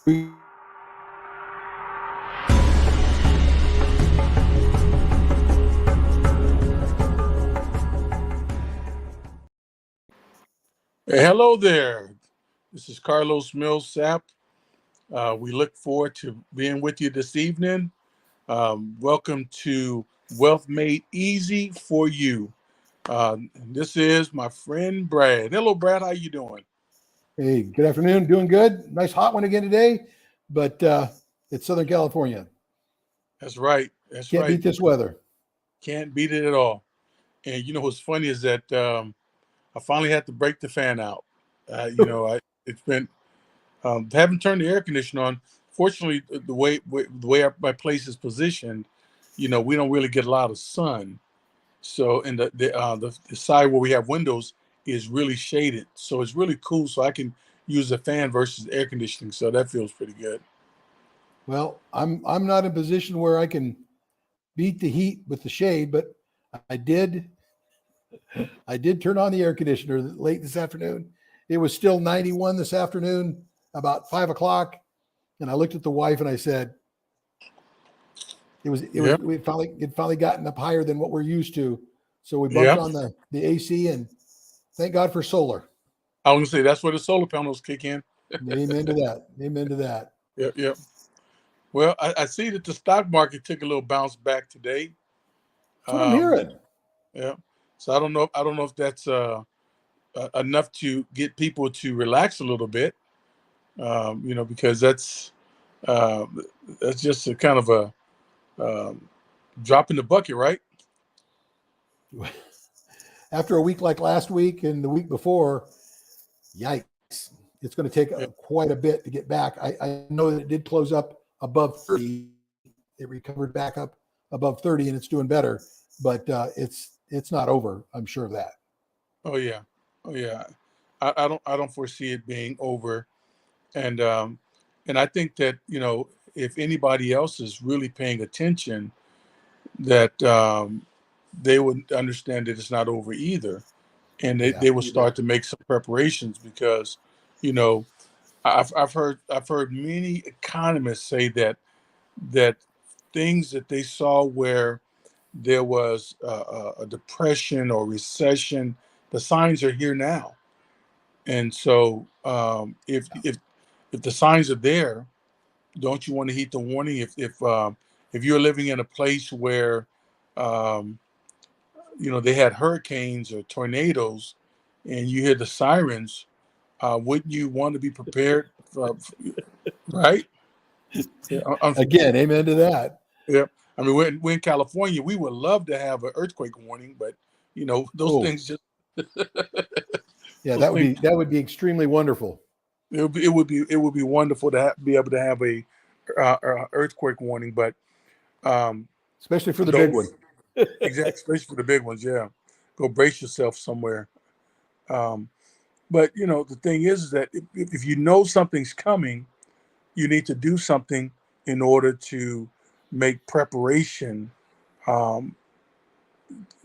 Hello there. This is Carlos Millsap. We look forward to being with you this evening. Welcome to Wealth Made Easy for You. This is my friend Brad. Hello, Brad. How you doing? Hey, good afternoon. Doing good. Nice hot one again today, but it's Southern California. That's right. That's Can't right. beat this weather. Can't beat it at all. And you know what's funny is that I finally had to break the fan out. It's been haven't turned the air conditioner on. Fortunately, the way my place is positioned, we don't really get a lot of sun. So, and the side where we have windows is really shaded, so it's really cool. So I can use the fan versus air conditioning. So that feels pretty good. Well, I'm not in a position where I can beat the heat with the shade, but I did turn on the air conditioner late this afternoon. It was still 91 this afternoon, about 5 o'clock, and I looked at the wife and I said, it finally gotten up higher than what we're used to. So we bumped Yeah, on the AC, and thank God for solar. I was gonna say that's where the solar panels kick in. Amen to that. Amen to that. Yeah, yeah. Well, I see that the stock market took a little bounce back today. That's what I'm Um, hearing. yeah. So I don't know. I don't know if that's enough to get people to relax a little bit. Because uh, that's just a kind of a drop in the bucket, right? After a week like last week and the week before, yikes. It's going to take Yeah. quite a bit to get back. I know that it did close up above 30. It recovered back up above 30 and it's doing better, but it's not over. I'm sure of that. Oh yeah. Oh yeah. I don't foresee it being over. And I think that, if anybody else is really paying attention, that they would understand that it's not over either. And they, Yeah. they will start to make some preparations because, you know, I've heard many economists say that things that they saw where there was a depression or recession, the signs are here now. And so if the signs are there, don't you want to heed the warning? If you're living in a place where um, they had hurricanes or tornadoes, and you hear the sirens, wouldn't you want to be prepared? Right? Yeah, Again, amen to that. yeah. I mean, we're in California. We would love to have an earthquake warning, but those Oh, things just yeah, those things. that would be extremely wonderful. It would be wonderful to be able to have a earthquake warning, but um, Especially for the go big one. exactly, especially for the big ones. Yeah, go brace yourself somewhere. Um, but the thing is that if you know something's coming, you need to do something in order to make preparation, um,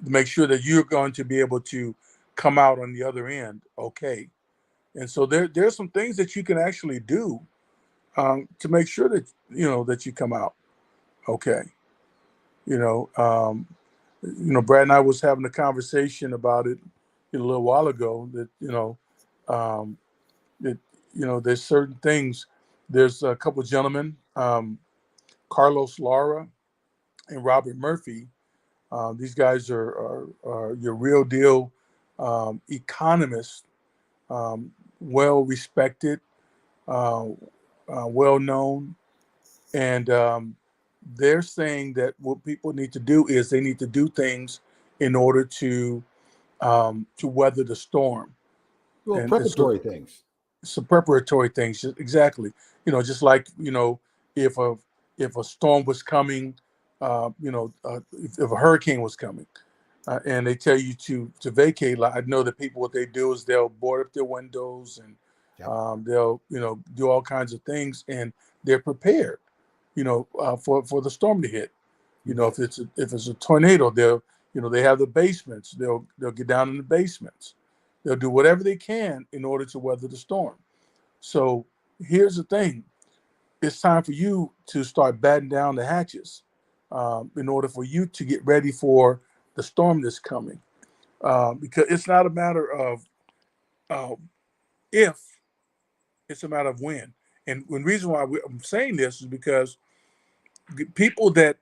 make sure that you're going to be able to come out on the other end okay. And so there's some things that you can actually do to make sure that that you come out okay. You know, um, Brad and I was having a conversation about it a little while ago. That um, that there's certain things. There's a couple of gentlemen, Carlos Lara and Robert Murphy. These guys are your real deal economists, well respected, uh, well known, and they're saying that what people need to do is they need to do things in order to weather the storm, Well, and so preparatory things. some preparatory things, exactly. Just like if a storm was coming, if a hurricane was coming, and they tell you to vacate. Like I know that people, what they do is they'll board up their windows and Yep. they'll do all kinds of things, and they're prepared, for the storm to hit. If it's a tornado, they have the basements. They'll get down in the basements. They'll do whatever they can in order to weather the storm. So here's the thing: it's time for you to start batting down the hatches in order for you to get ready for the storm that's coming. Because it's not a matter of uh, if, it's a matter of when. And the reason why I'm saying this is because people that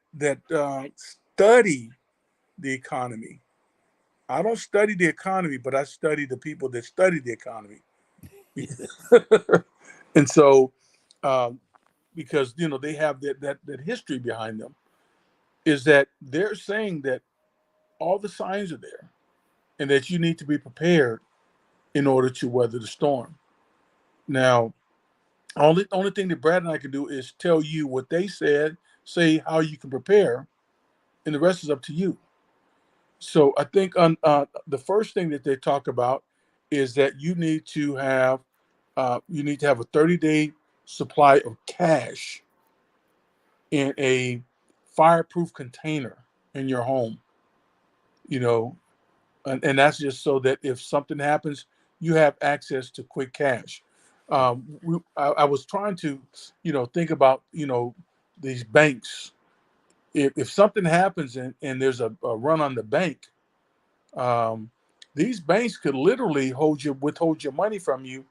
study the economy. I don't study the economy, but I study the people that study the economy. And so, um, because they have that history behind them, is that they're saying that all the signs are there, and that you need to be prepared in order to weather the storm. Now, only thing that Brad and I can do is tell you what they said, say how you can prepare, and the rest is up to you. So I think on the first thing that they talk about is that you need to have a 30-day supply of cash in a fireproof container in your home. You know, and that's just so that if something happens, you have access to quick cash. I was trying to, think about, these banks. If something happens and there's a run on the bank, um, these banks could literally withhold your money from you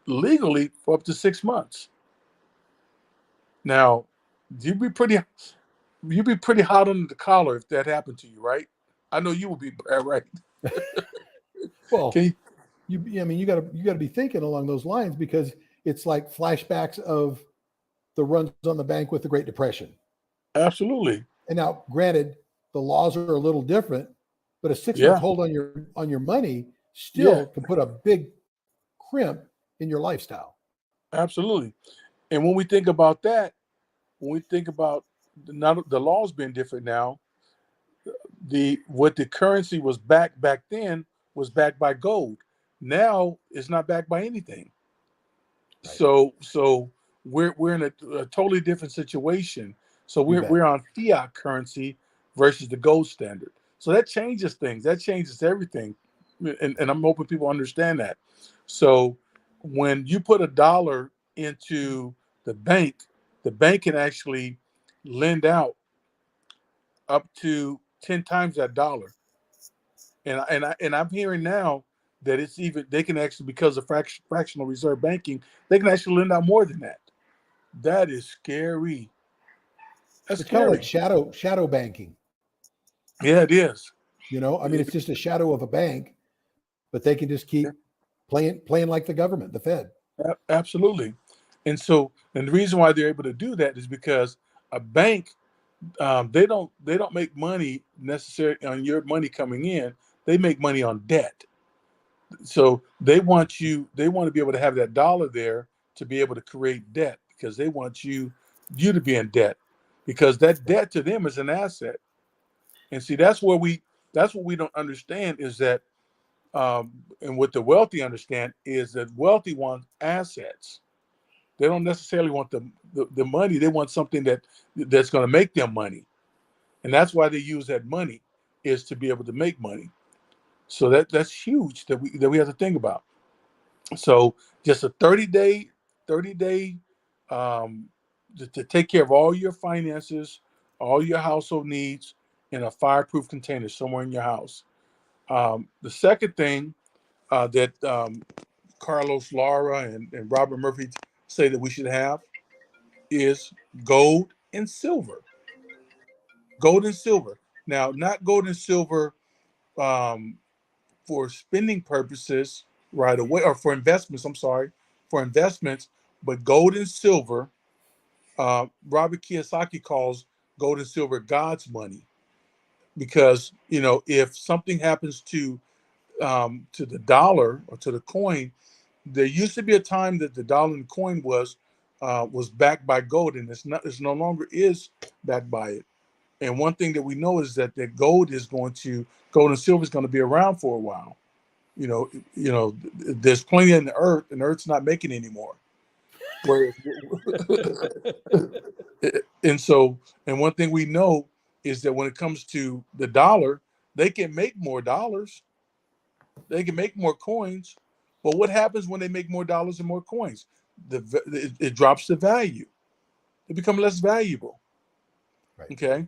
legally for up to 6 months. Now, you'd be pretty you'd be pretty hot under the collar if that happened to you, right? I know you would be, right? Well, Can I mean, you gotta be thinking along those lines, because it's like flashbacks of the runs on the bank with the Great Depression. Absolutely. And now, granted, the laws are a little different, but a 6 month Yeah. hold on your money Yeah. still can put a big crimp in your lifestyle. Absolutely. And when we think about that, when we think about not the laws being different now, the what the currency was back then was backed by gold. Now it's not backed by anything. Right. So we're in a totally different situation. So You we're bet. on fiat currency versus the gold standard. So that changes things. That changes everything. And I'm hoping people understand that. So when you put $1 into the bank can actually lend out up to 10 times that dollar. And I'm hearing now that it's even they can actually, because of fractional reserve banking, they can actually lend out more than that. That is scary. That's It's kind of like scary. shadow banking. Yeah, it is. I mean, it's just a shadow of a bank, but they can just keep playing like the government, the Fed. Absolutely. And the reason why they're able to do that is because a bank, they don't make money necessarily on your money coming in. They make money on debt. So they want to be able to have that dollar there to be able to create debt, because they want you to be in debt, because that debt to them is an asset. And see, that's what we don't understand, is that and what the wealthy understand is that wealthy want assets. They don't necessarily want the money. They want something that's going to make them money. And that's why they use that money, is to be able to make money. So that's huge that we have to think about. So just a 30-day um, to take care of all your finances, all your household needs in a fireproof container somewhere in your house. The second thing that Carlos Lara and Robert Murphy say that we should have is gold and silver. Gold and silver. Now, not gold and silver um, for spending purposes right away, or for investments. I'm sorry, for investments, but gold and silver. Robert Kiyosaki calls gold and silver God's money, because if something happens to the dollar or to the coin, there used to be a time that the dollar and coin was backed by gold, and it's no longer is backed by it. And one thing that we know is that gold and silver is going to be around for a while. There's plenty in the earth, and the earth's not making anymore. Where, and one thing we know is that when it comes to the dollar, they can make more dollars, they can make more coins. But what happens when they make more dollars and more coins? It drops the value. they become less valuable. Right. Okay.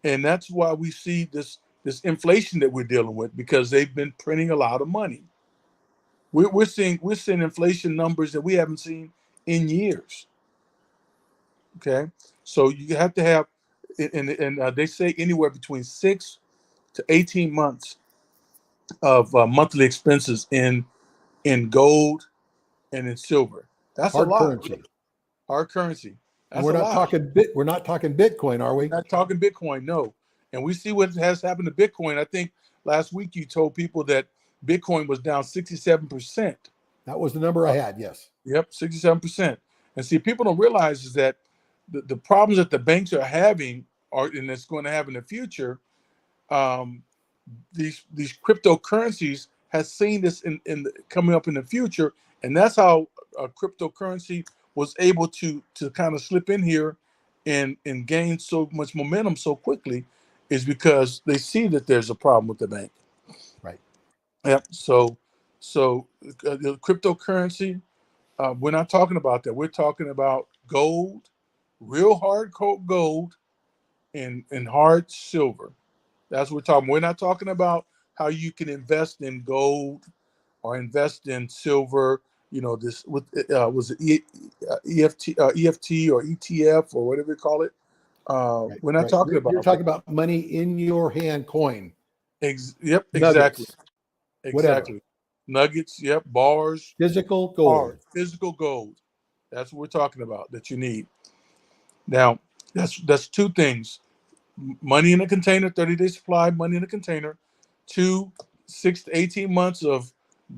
And that's why we see this inflation that we're dealing with, because they've been printing a lot of money. We're seeing inflation numbers that we haven't seen in years. Okay. So you have to have, and they say anywhere between 6 to 18 months of monthly expenses in gold and in silver. That's a Hard lot. currency. Hard currency. And That's a lot. we're not talking Bitcoin, are We're we? not talking Bitcoin, no. And we see what has happened to Bitcoin. I think last week you told people that Bitcoin was down 67%. That was the number I had, yes. Yep, 67%. And see, people don't realize is that the problems that the banks are having are, and it's going to have in the future, um, these cryptocurrencies has seen this coming up in the future, and that's how cryptocurrency was able to kind of slip in here and gain so much momentum so quickly, is because they see that there's a problem with the bank. Right. Yep. So the cryptocurrency, we're not talking about that. We're talking about gold, real hard gold, and hard silver. That's what we're talking. We're not talking about how you can invest in gold or invest in silver. You know, this with was it EFT or ETF or whatever you call it. Right. We're not Right. talking You're about talking about money in your hand coin, Yep, exactly, nuggets, whatever. exactly. Nuggets. Yep, bars. Physical gold. Hard physical gold. That's what we're talking about that you need. Now, that's two things: money in a container, 30-day supply, money in a container. Two, 6 to 18 months of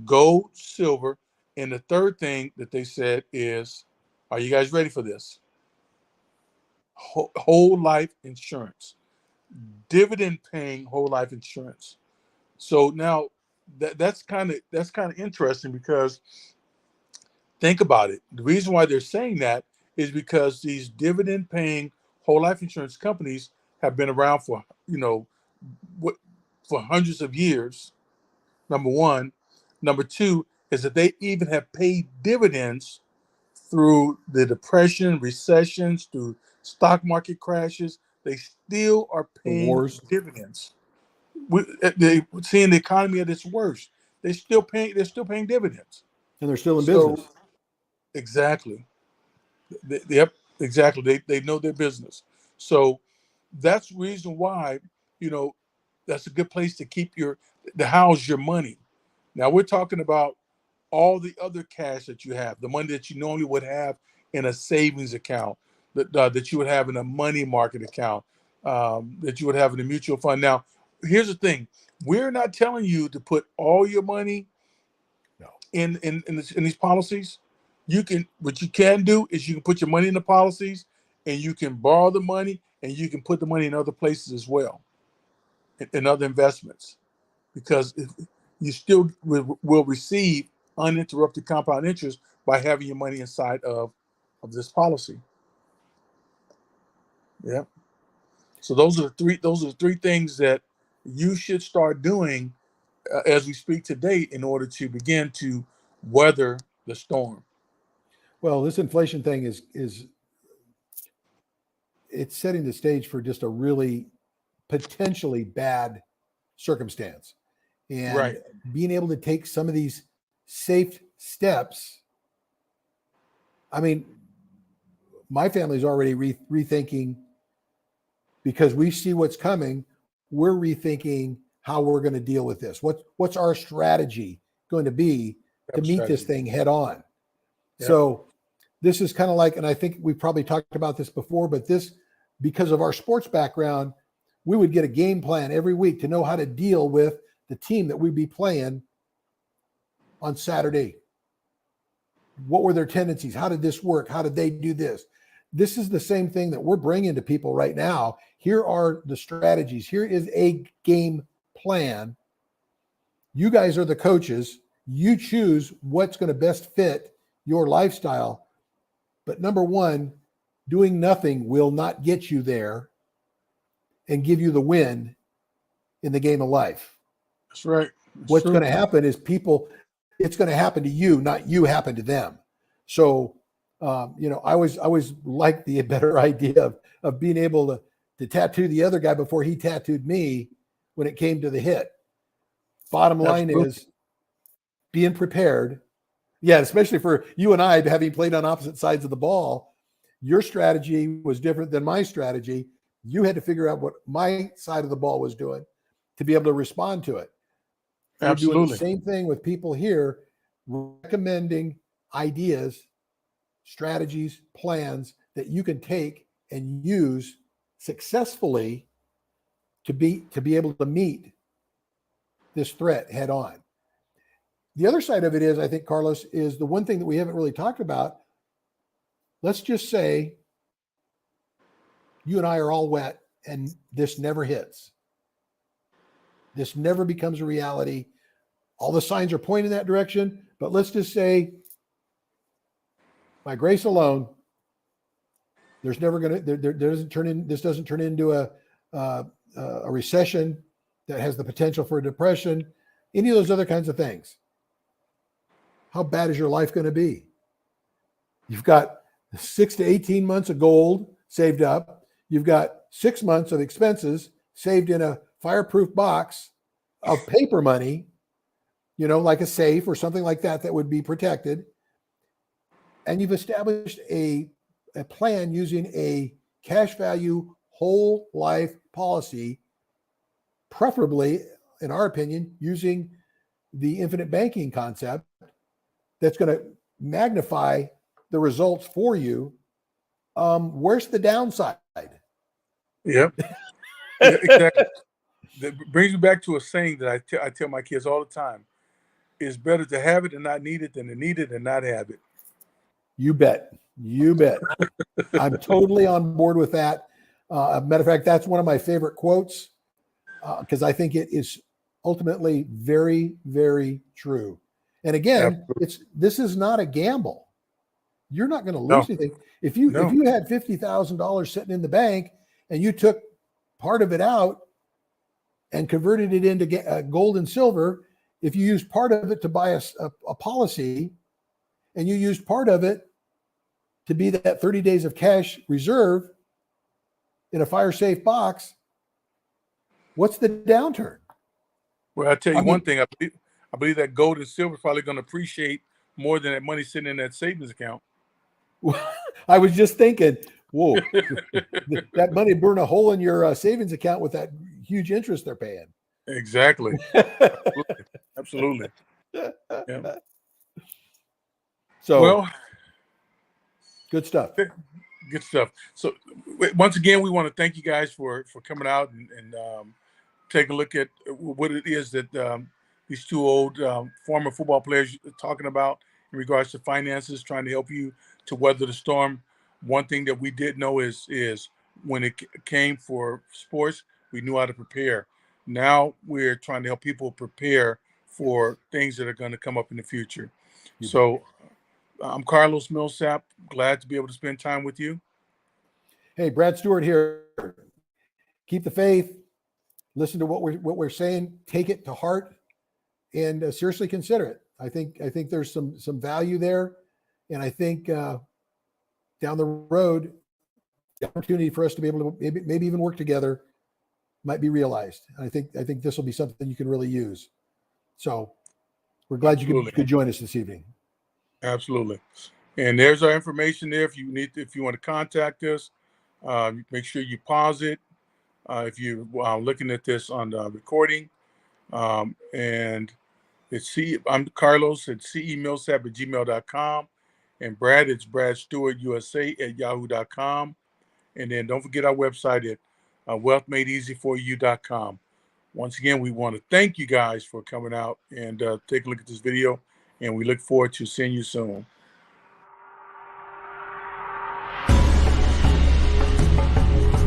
gold, silver, and the third thing that they said is, are you guys ready for this? Whole life insurance, dividend paying whole life insurance. So now that's kind of interesting, because think about it. The reason why they're saying that is because these dividend paying whole life insurance companies have been around for, what, for hundreds of years. Number one. Number two is that they even have paid dividends through the depression, recessions, through stock market crashes. They still are The paying wars. dividends. They seeing the economy at its worst. They're still paying dividends. And they're still in So business. exactly. Yep, exactly. They know their business. So that's the reason why, you know, that's a good place to keep to house your money. Now we're talking about all the other cash that you have, the money that you normally would have in a savings account, that you would have in a money market account, that you would have in a mutual fund. Now, here's the thing: we're not telling you to put all your money No. in these policies. What you can do is you can put your money in the policies, and you can borrow the money, and you can put the money in other places as well, in other investments, because you still will receive uninterrupted compound interest by having your money inside of this policy. Yeah. So those are the three things that you should start doing, as we speak today, in order to begin to weather the storm. Well, this inflation thing is it's setting the stage for just a really potentially bad circumstance. And Right. being able to take some of these safe steps. I mean, my family's already rethinking, because we see what's coming. We're rethinking how we're going to deal with this. What's our strategy going to be to meet this thing head on? Yep. So this is kind of like, and I think we probably talked about this before, but this, because of our sports background, we would get a game plan every week to know how to deal with the team that we'd be playing on Saturday. What were their tendencies? How did this work? How did they do this? This is the same thing that we're bringing to people right now. Here are the strategies. Here is a game plan. You guys are the coaches. You choose what's going to best fit your lifestyle. But number one, doing nothing will not get you there and give you the win in the game of life. That's right. That's What's true. going to happen is it's going to happen to you, not you happen to them. So You know, I always liked the better idea of being able to tattoo the other guy before he tattooed me when it came to the hit. Bottom line Absolutely. is being prepared. Yeah, especially for you and I, having played on opposite sides of the ball, your strategy was different than my strategy. You had to figure out what my side of the ball was doing to be able to respond to it. We're doing the Absolutely. same thing with people here, recommending ideas, strategies, plans that you can take and use successfully to be able to meet this threat head on. The other side of it is, I think, Carlos, is the one thing that we haven't really talked about. Let's just say you and I are all wet and this never hits. This never becomes a reality. All the signs are pointing in that direction, but let's just say by grace alone, there's never going to, there doesn't turn in, this doesn't turn into a recession that has the potential for a depression, any of those other kinds of things. How bad is your life going to be? You've got 6 to 18 months of gold saved up. You've got 6 months of expenses saved in a fireproof box of paper money, you know, like a safe or something like that, that would be protected. And you've established a plan using a cash value whole life policy, preferably, in our opinion, using the infinite banking concept that's going to magnify the results for you. Where's the downside? Yep. Yeah, exactly. That brings me back to a saying that I tell my kids all the time. It's better to have it and not need it than to need it and not have it. You bet. You bet. I'm totally on board with that. Matter of fact, that's one of my favorite quotes because I think it is ultimately very, very true. And again, Absolutely. this is not a gamble. You're not going to No. lose anything. If you had $50,000 sitting in the bank and you took part of it out and converted it into gold and silver, if you used part of it to buy a policy and you used part of it to be that 30 days of cash reserve in a fire safe box, what's the downturn? Well, I'll tell you one thing. I believe that gold and silver is probably going to appreciate more than that money sitting in that savings account. I was just thinking, whoa, that money burn a hole in your savings account with that huge interest they're paying. Exactly. Absolutely. Yeah. So, well, good stuff. Good stuff. So, once again, we want to thank you guys for coming out and take a look at what it is that these two old former football players are talking about in regards to finances, trying to help you to weather the storm. One thing that we did know is when it came for sports, we knew how to prepare. Now we're trying to help people prepare for things that are going to come up in the future. So I'm Carlos Millsap. Glad to be able to spend time with you. Hey, Brad Stewart here. Keep the faith. Listen to what we're saying. Take it to heart, and seriously consider it. I think there's some value there, and I think down the road, the opportunity for us to be able to maybe even work together might be realized. And I think this will be something you can really use. So we're glad you could join us this evening. Absolutely. And there's our information there. If you want to contact us, make sure you pause it. If you're looking at this on the recording, and I'm Carlos at cemillsap@gmail.com, and Brad, it's Brad Stewart USA at yahoo.com. And then don't forget our website at wealthmadeeasyforyou.com. Once again, we want to thank you guys for coming out and take a look at this video, and we look forward to seeing you soon.